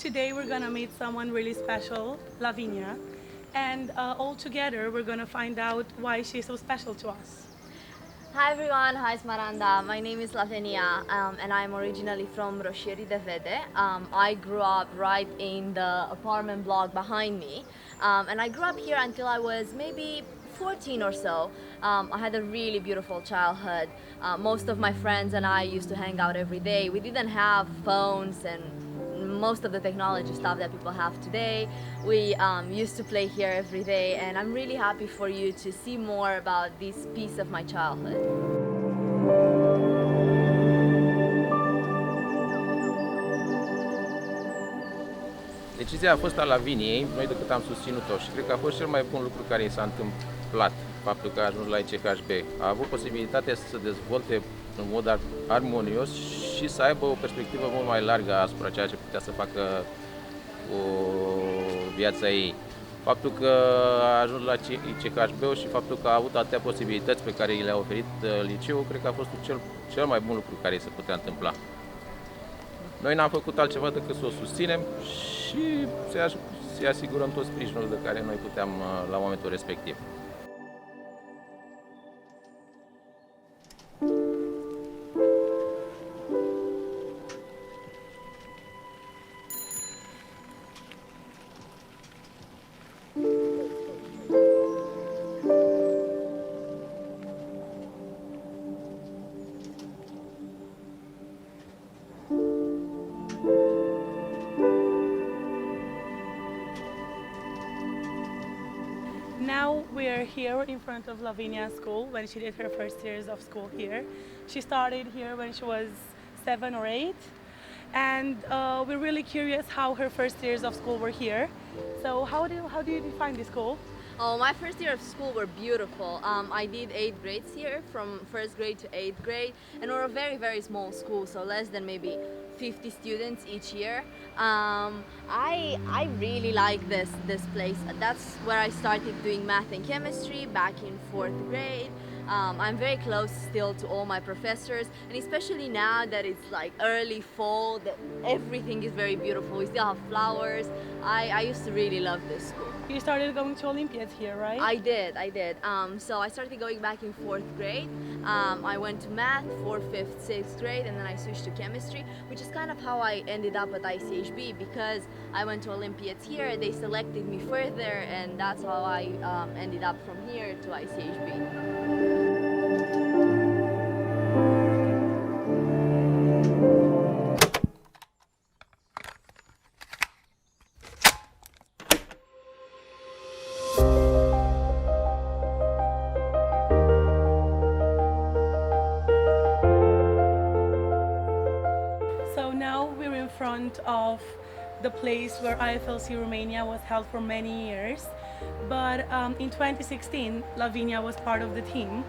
today we're gonna meet someone really special, Lavinia, and all together we're gonna find out why she's so special to us. Hi everyone, hi Smaranda. My name is Lavinia and I'm originally from Roșieri de Vede. I grew up right in the apartment block behind me and I grew up here until I was maybe 14 or so. I had a really beautiful childhood. Most of my friends and I used to hang out every day. We didn't have phones and most of the technology stuff that people have today. We used to play here every day, and I'm really happy for you to see more about this piece of my childhood. Decizia a fost a Laviniei, noi decât am susținut-o și cred că a fost cel mai bun lucru care i s-a întâmplat, faptul că a ajuns la ICHB. A avut posibilitatea să se dezvolte în mod armonios și să aibă o perspectivă mult mai largă asupra ceea ce putea să facă cu viața ei. Faptul că a ajuns la ICHB și faptul că a avut atâtea posibilități pe care i le-a oferit liceul, cred că a fost cel mai bun lucru care i se putea întâmpla. Noi n-am făcut altceva decât să o susținem și să-i asigurăm tot sprijinul de care noi puteam la momentul respectiv. Now we're here in front of Lavinia's school when she did her first years of school here. She started here when she was 7 or 8, and we're really curious how her first years of school were here. So how do you define the school? Oh, my first year of school were beautiful. I did 8 grades here, from 1st grade to 8th grade, and we're a very, very small school, so less than maybe 50 students each year. I really like this place. That's where I started doing math and chemistry back in 4th grade. I'm very close still to all my professors, and especially now that it's like early fall, that everything is very beautiful. We still have flowers. I used to really love this school. You started going to Olympiads here, right? I did. So I started going back in 4th grade. I went to math, 4th, 5th, 6th grade, and then I switched to chemistry, which is kind of how I ended up at ICHB, because I went to Olympiads here, they selected me further, and that's how I ended up from here to ICHB. So now we're in front of the place where IFLC Romania was held for many years. But in 2016, Lavinia was part of the team,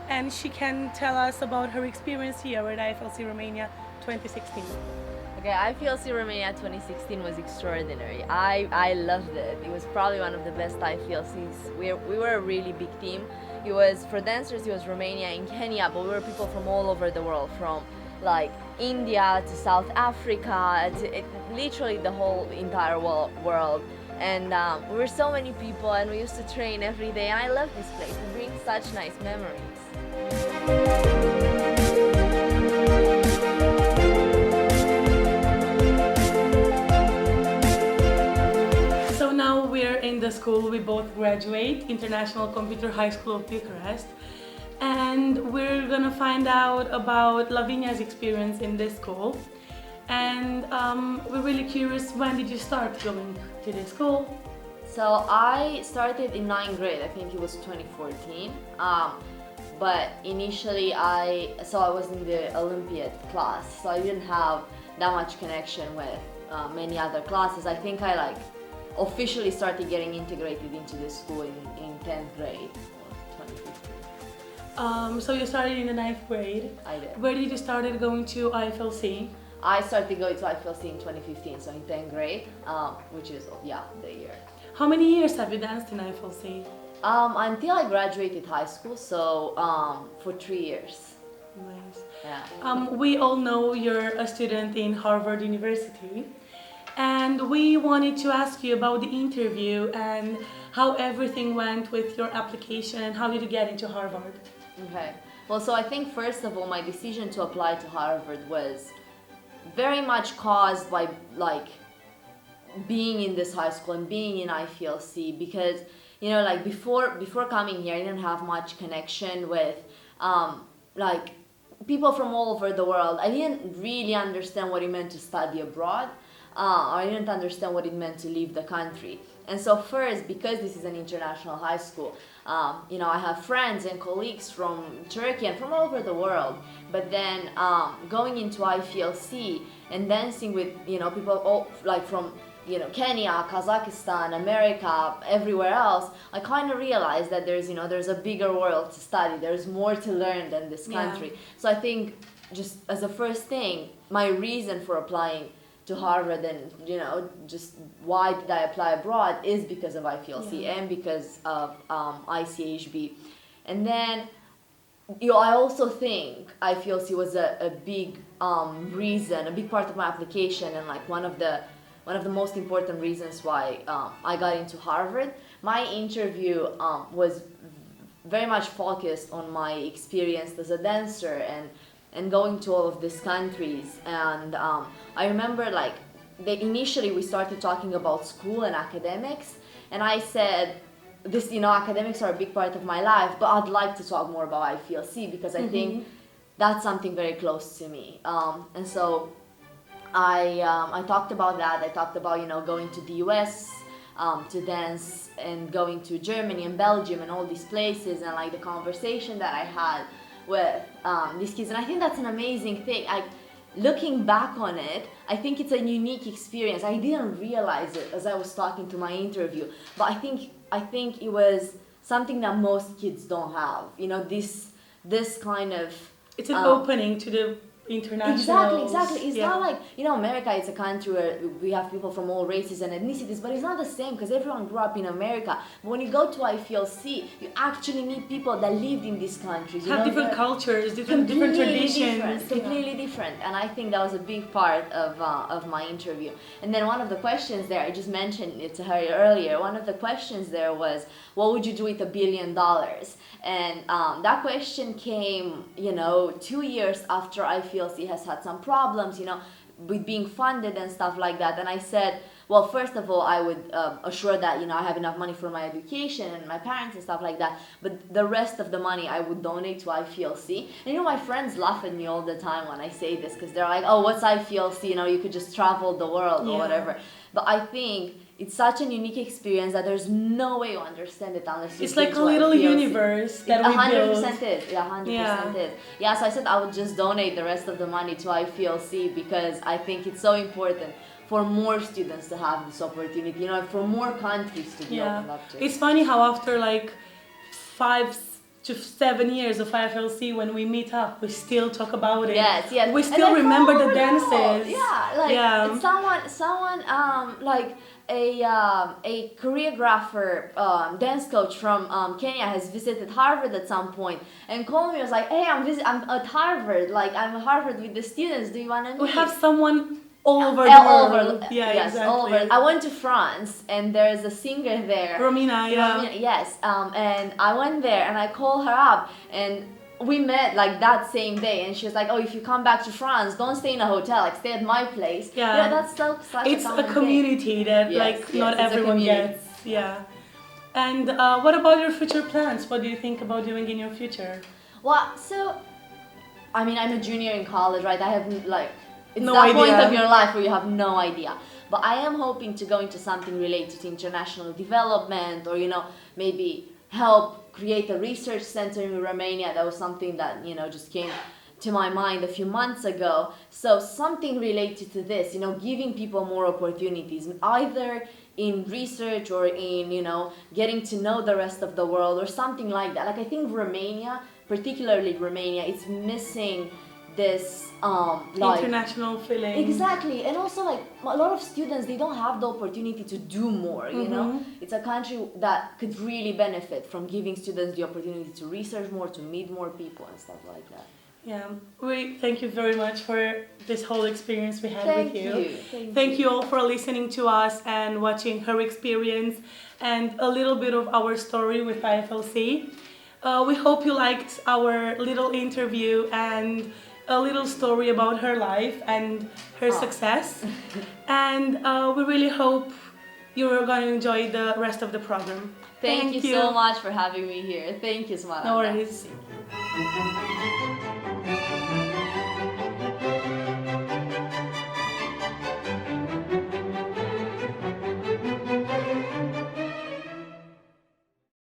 and she can tell us about her experience here at IFLC Romania 2016. Okay, IFLC Romania 2016 was extraordinary. I loved it. It was probably one of the best IFLCs. We were a really big team. It was, for dancers, it was Romania and Kenya, but we were people from all over the world, from like India to South Africa, to literally the whole entire world. And we were so many people, and we used to train every day. And I love this place. It brings such nice memories. So now we're in the school we both graduate, International Computer High School of Bucharest, and we're gonna find out about Lavinia's experience in this school. And we're really curious, when did you start going to this school? So I started in 9th grade, I think it was 2014. But initially I was in the Olympiad class, so I didn't have that much connection with many other classes. I think I officially started getting integrated into the school in 10th grade of 2015. So you started in the 9th grade. I did. Where did you started going to IFLC? I started going to IFLC in 2015, so in 10th grade, which is, the year. How many years have you danced in IFLC? Until I graduated high school, so for 3 years. Nice. Yeah. We all know you're a student in Harvard University, And we wanted to ask you about the interview and how everything went with your application and how did you get into Harvard? Okay. Well, so I think first of all, my decision to apply to Harvard was very much caused by like being in this high school and being in IFLC, because you know, like before coming here, I didn't have much connection with like people from all over the world. I didn't really understand what it meant to study abroad. I didn't understand what it meant to leave the country. And so first, because this is an international high school, you know, I have friends and colleagues from Turkey and from all over the world. But then going into IFLC and dancing with, you know, people all, like from, you know, Kenya, Kazakhstan, America, everywhere else, I kind of realized that there's, you know, there's a bigger world to study. There's more to learn than this country. Yeah. So I think just as a first thing, my reason for applying to Harvard and, you know, just why did I apply abroad is because of IFLC and because of ICHB. And then, you know, I also think IFLC was a big reason, a big part of my application, and like one of the most important reasons why I got into Harvard. My interview was very much focused on my experience as a dancer and going to all of these countries. And I remember like initially we started talking about school and academics, and I said, this, you know, academics are a big part of my life, but I'd like to talk more about IFLC because I think that's something very close to me. And so I talked about that. I talked about, you know, going to the US to dance and going to Germany and Belgium and all these places, and like the conversation that I had with these kids. And I think that's an amazing thing. Looking back on it, I think it's a unique experience. I didn't realize it as I was talking to my interview, but I think it was something that most kids don't have. You know, this kind of... It's an opening to the international. Exactly. It's not like, you know, America is a country where we have people from all races and ethnicities, but it's not the same because everyone grew up in America. But when you go to IFLC, you actually meet people that lived in these countries. You have know, different cultures, different traditions. Completely different. And I think that was a big part of my interview. And then one of the questions there, I just mentioned it to her earlier, one of the questions there was, what would you do with $1 billion? And that question came, you know, 2 years after IFLC has had some problems, you know, with being funded and stuff like that. And I said, well, first of all, I would assure that, you know, I have enough money for my education and my parents and stuff like that. But the rest of the money I would donate to IFLC. And, you know, my friends laugh at me all the time when I say this because they're like, oh, what's IFLC? You know, you could just travel the world or whatever. But I think it's such an unique experience that there's no way you understand it unless you It's like a little universe that we build. 100% is. Yeah, 100% is. Yeah, so I said I would just donate the rest of the money to IFLC because I think it's so important for more students to have this opportunity, you know, for more countries to be opened up to. It's funny how after like 5 to 7 years of IFLC, when we meet up, we still talk about it. Yes. We still remember the dances. Someone like a choreographer, dance coach from Kenya has visited Harvard at some point and called me. I was like, hey, I'm at Harvard. Like, I'm at Harvard with the students. Do you want to meet? We have someone all over the world. Exactly. All over. I went to France and there's a singer there. Romina, yes. And I went there and I called her up and we met like that same day, and she was like, oh, if you come back to France, don't stay in a hotel, like stay at my place. Yeah, that's such it's a community that not everyone gets. Yeah. And what about your future plans? What do you think about doing in your future? Well, so I mean, I'm a junior in college, right? I have like it's no that idea. Point of your life where you have no idea. But I am hoping to go into something related to international development, or, you know, maybe help create a research center in Romania. That was something that, you know, just came to my mind a few months ago. So something related to this, you know, giving people more opportunities, either in research or in, you know, getting to know the rest of the world or something like that. Like, I think Romania, particularly Romania, it's missing this like international feeling. Exactly. And also, like, a lot of students, they don't have the opportunity to do more, you know. It's a country that could really benefit from giving students the opportunity to research more, to meet more people and stuff like that. Yeah, we thank you very much for this whole experience we had Thank with you. you. Thank you all for listening to us and watching her experience and a little bit of our story with IFLC. We hope you liked our little interview and a little story about her life and her success. And we really hope you're going to enjoy the rest of the program. Thank you so much for having me here. Thank you, Smaranda. No worries. Thank you.